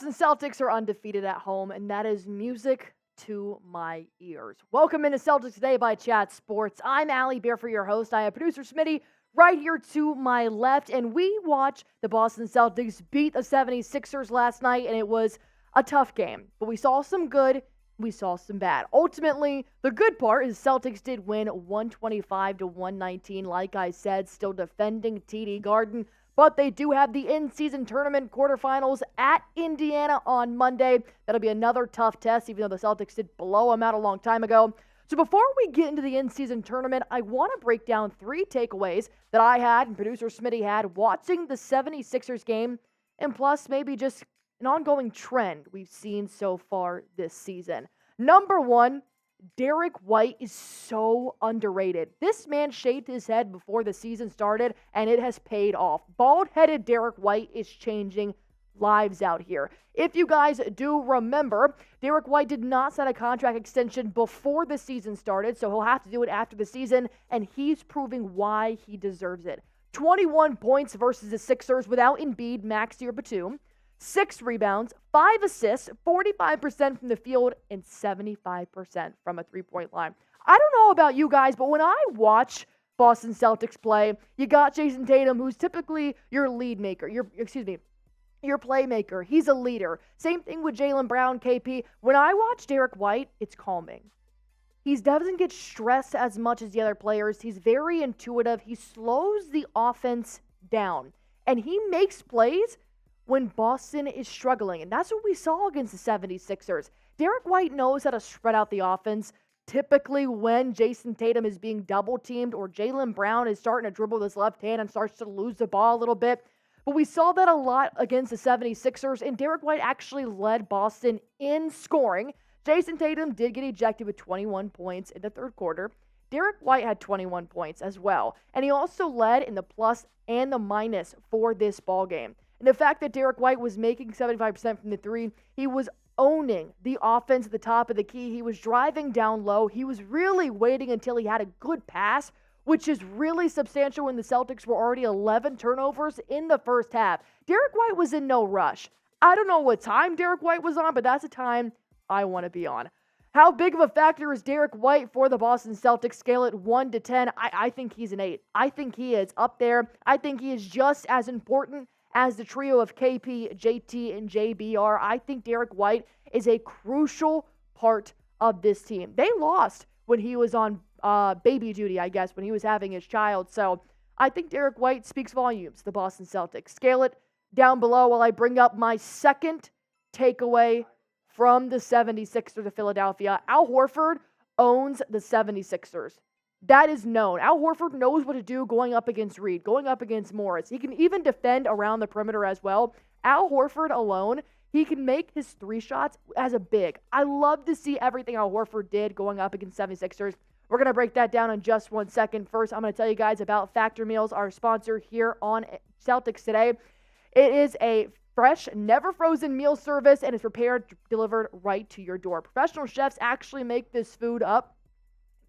Boston Celtics are undefeated at home, and that is music to my ears. Welcome into Celtics Today by Chat Sports. I'm Allie, Barefoot, your host. I have producer Smitty right here to my left, and we watched the Boston Celtics beat the 76ers last night, and it was a tough game. But we saw some good, we saw some bad. Ultimately, the good part is Celtics did win 125-119, like I said, still defending TD Garden. But they do have the in-season tournament quarterfinals at Indiana on Monday. That'll be another tough test, even though the Celtics did blow them out a long time ago. So before we get into the in-season tournament, I want to break down 3 takeaways that I had and producer Smitty had watching the 76ers game, and plus maybe just an ongoing trend we've seen so far this season. Number 1, Derrick White is so underrated. This man shaved his head before the season started, and it has paid off. Bald-headed Derrick White is changing lives out here. If you guys do remember, Derrick White did not sign a contract extension before the season started, so he'll have to do it after the season, and he's proving why he deserves it. 21 points versus the Sixers without Embiid, Maxey, or Batum. 6 rebounds, 5 assists, 45% from the field, and 75% from a three-point line. I don't know about you guys, but when I watch Boston Celtics play, you got Jayson Tatum, who's typically your lead maker, your playmaker. He's a leader. Same thing with Jaylen Brown, KP. When I watch Derrick White, it's calming. He doesn't get stressed as much as the other players. He's very intuitive. He slows the offense down, and he makes plays when Boston is struggling. And that's what we saw against the 76ers. Derrick White knows how to spread out the offense. Typically when Jayson Tatum is being double-teamed or Jaylen Brown is starting to dribble with his left hand and starts to lose the ball a little bit. But we saw that a lot against the 76ers, and Derrick White actually led Boston in scoring. Jayson Tatum did get ejected with 21 points in the third quarter. Derrick White had 21 points as well. And he also led in the plus and the minus for this ball game. And the fact that Derrick White was making 75% from the three, he was owning the offense at the top of the key. He was driving down low. He was really waiting until he had a good pass, which is really substantial when the Celtics were already 11 turnovers in the first half. Derrick White was in no rush. I don't know what time Derrick White was on, but that's the time I want to be on. How big of a factor is Derrick White for the Boston Celtics? Scale it 1 to 10. I think he's an 8. I think he is up there. I think he is just as important as the trio of KP, JT, and JBR. I think Derrick White is a crucial part of this team. They lost when he was on baby duty, I guess, when he was having his child. So I think Derrick White speaks volumes, the Boston Celtics. Scale it down below while I bring up my second takeaway from the 76ers of Philadelphia. Al Horford owns the 76ers. That is known. Al Horford knows what to do going up against Reed, going up against Morris. He can even defend around the perimeter as well. Al Horford alone, he can make his 3 shots as a big. I love to see everything Al Horford did going up against 76ers. We're going to break that down in just 1 second. First, I'm going to tell you guys about Factor Meals, our sponsor here on Celtics Today. It is a fresh, never frozen meal service, and it's prepared, delivered right to your door. Professional chefs actually make this food up.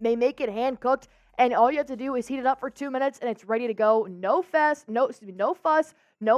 They make it hand-cooked, and all you have to do is heat it up for 2 minutes, and it's ready to go. No fuss, no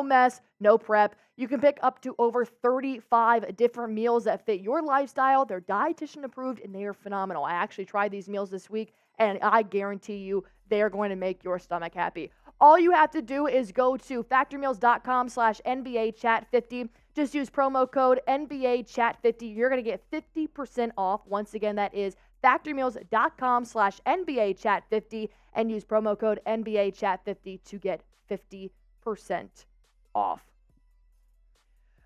mess, no prep. You can pick up to over 35 different meals that fit your lifestyle. They're dietitian approved, and they are phenomenal. I actually tried these meals this week, and I guarantee you they are going to make your stomach happy. All you have to do is go to factormeals.com/NBAchat50. Just use promo code NBAchat50. You're going to get 50% off. Once again, that is factormeals.com/NBAchat50 and use promo code NBAchat50 to get 50% off.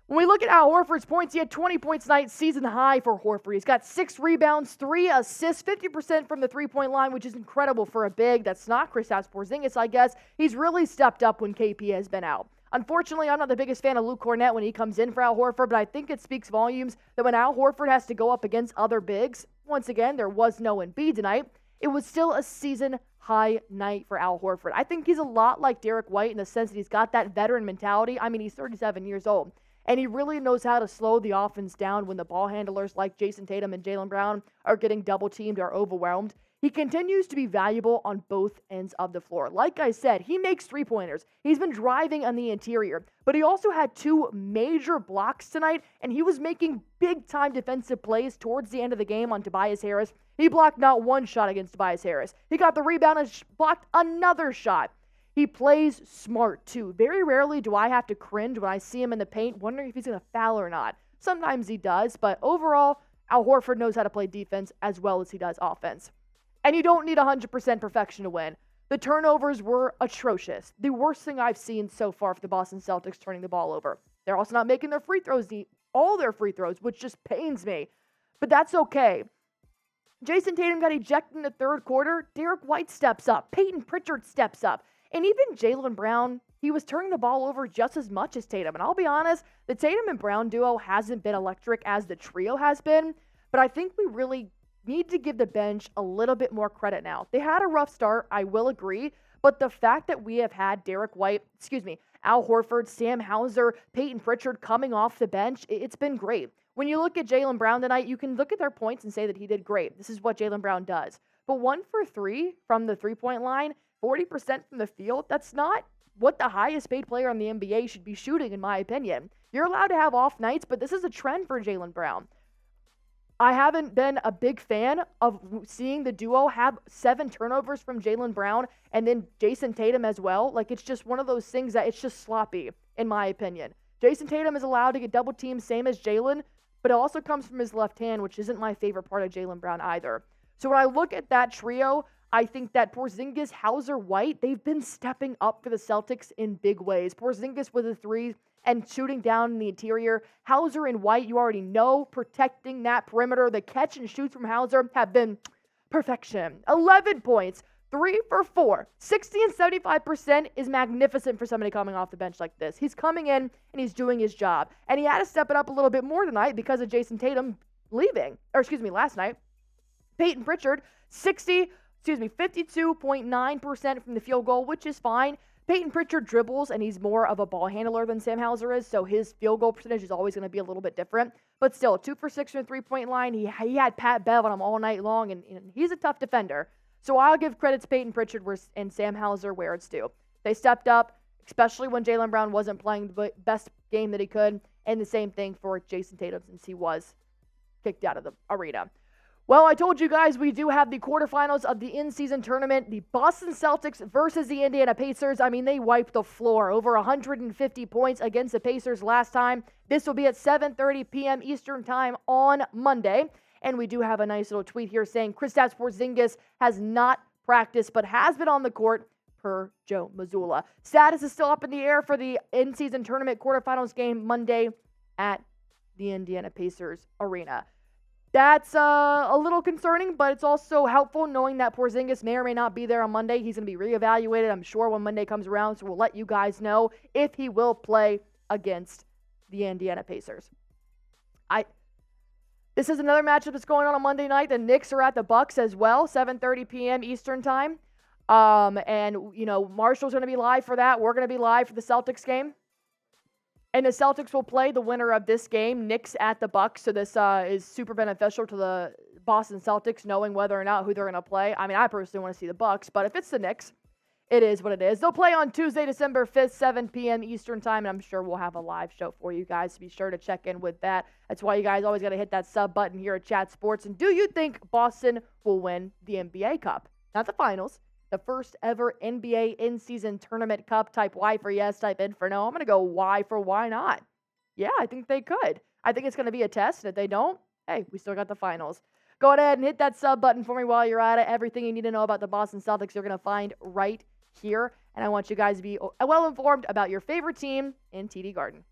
When we look at Al Horford's points, he had 20 points tonight, season high for Horford. He's got 6 rebounds, 3 assists, 50% from the three-point line, which is incredible for a big. That's not Kristaps Porzingis, I guess. He's really stepped up when KP has been out. Unfortunately, I'm not the biggest fan of Luke Cornett when he comes in for Al Horford, but I think it speaks volumes that when Al Horford has to go up against other bigs, once again, there was no Embiid tonight, it was still a season-high night for Al Horford. I think he's a lot like Derrick White in the sense that he's got that veteran mentality. I mean, he's 37 years old. And he really knows how to slow the offense down when the ball handlers like Jayson Tatum and Jaylen Brown are getting double-teamed or overwhelmed. He continues to be valuable on both ends of the floor. Like I said, he makes three-pointers. He's been driving on the interior, but he also had 2 major blocks tonight, and he was making big-time defensive plays towards the end of the game on Tobias Harris. He blocked not one shot against Tobias Harris. He got the rebound and blocked another shot. He plays smart, too. Very rarely do I have to cringe when I see him in the paint, wondering if he's going to foul or not. Sometimes he does, but overall, Al Horford knows how to play defense as well as he does offense. And you don't need 100% perfection to win. The turnovers were atrocious. The worst thing I've seen so far for the Boston Celtics turning the ball over. They're also not making their free throws, all their free throws, which just pains me. But that's okay. Jayson Tatum got ejected in the third quarter. Derrick White steps up. Peyton Pritchard steps up. And even Jaylen Brown, he was turning the ball over just as much as Tatum. And I'll be honest, the Tatum and Brown duo hasn't been electric as the trio has been. But I think we really need to give the bench a little bit more credit now. They had a rough start, I will agree, but the fact that we have had Derrick White, Al Horford, Sam Hauser, Peyton Pritchard coming off the bench, it's been great. When you look at Jaylen Brown tonight, you can look at their points and say that he did great. This is what Jaylen Brown does. But 1 for 3 from the three-point line, 40% from the field, that's not what the highest paid player in the NBA should be shooting, in my opinion. You're allowed to have off nights, but this is a trend for Jaylen Brown. I haven't been a big fan of seeing the duo have 7 turnovers from Jaylen Brown and then Jayson Tatum as well. Like, it's just one of those things that it's just sloppy, in my opinion. Jayson Tatum is allowed to get double teamed, same as Jaylen, but it also comes from his left hand, which isn't my favorite part of Jaylen Brown either. So when I look at that trio, I think that Porzingis, Hauser, White, they've been stepping up for the Celtics in big ways. Porzingis with a 3 and shooting down in the interior. Hauser and White, you already know, protecting that perimeter. The catch and shoots from Hauser have been perfection. 11 points, 3 for 4. 60 and 75% is magnificent for somebody coming off the bench like this. He's coming in and he's doing his job. And he had to step it up a little bit more tonight because of Jayson Tatum last night. Peyton Pritchard, 52.9% from the field goal, which is fine. Peyton Pritchard dribbles, and he's more of a ball handler than Sam Hauser is, so his field goal percentage is always going to be a little bit different. But still, 2 for 6 from the three-point line. He had Pat Bev on him all night long, and he's a tough defender. So I'll give credit to Peyton Pritchard and Sam Hauser where it's due. They stepped up, especially when Jaylen Brown wasn't playing the best game that he could, and the same thing for Jayson Tatum since he was kicked out of the arena. Well, I told you guys we do have the quarterfinals of the in-season tournament. The Boston Celtics versus the Indiana Pacers. I mean, they wiped the floor. Over 150 points against the Pacers last time. This will be at 7:30 p.m. Eastern Time on Monday. And we do have a nice little tweet here saying Kristaps Porzingis has not practiced but has been on the court per Joe Mazzulla. Status is still up in the air for the in-season tournament quarterfinals game Monday at the Indiana Pacers arena. That's a little concerning, but it's also helpful knowing that Porzingis may or may not be there on Monday. He's going to be reevaluated, I'm sure, when Monday comes around, so we'll let you guys know if he will play against the Indiana Pacers. This is another matchup that's going on Monday night. The Knicks are at the Bucks as well, 7:30 p.m. Eastern Time. Marshall's going to be live for that. We're going to be live for the Celtics game. And the Celtics will play the winner of this game, Knicks at the Bucks. So this is super beneficial to the Boston Celtics, knowing whether or not who they're going to play. I mean, I personally want to see the Bucks, but if it's the Knicks, it is what it is. They'll play on Tuesday, December 5th, 7 p.m. Eastern Time, and I'm sure we'll have a live show for you guys, so be sure to check in with that. That's why you guys always got to hit that sub button here at Chat Sports. And do you think Boston will win the NBA Cup? Not the finals. The first ever NBA in-season tournament cup. Type Y for yes, type in for no. I'm going to go Y for why not. Yeah, I think they could. I think it's going to be a test. If they don't, hey, we still got the finals. Go ahead and hit that sub button for me while you're at it. Everything you need to know about the Boston Celtics you're going to find right here. And I want you guys to be well informed about your favorite team in TD Garden.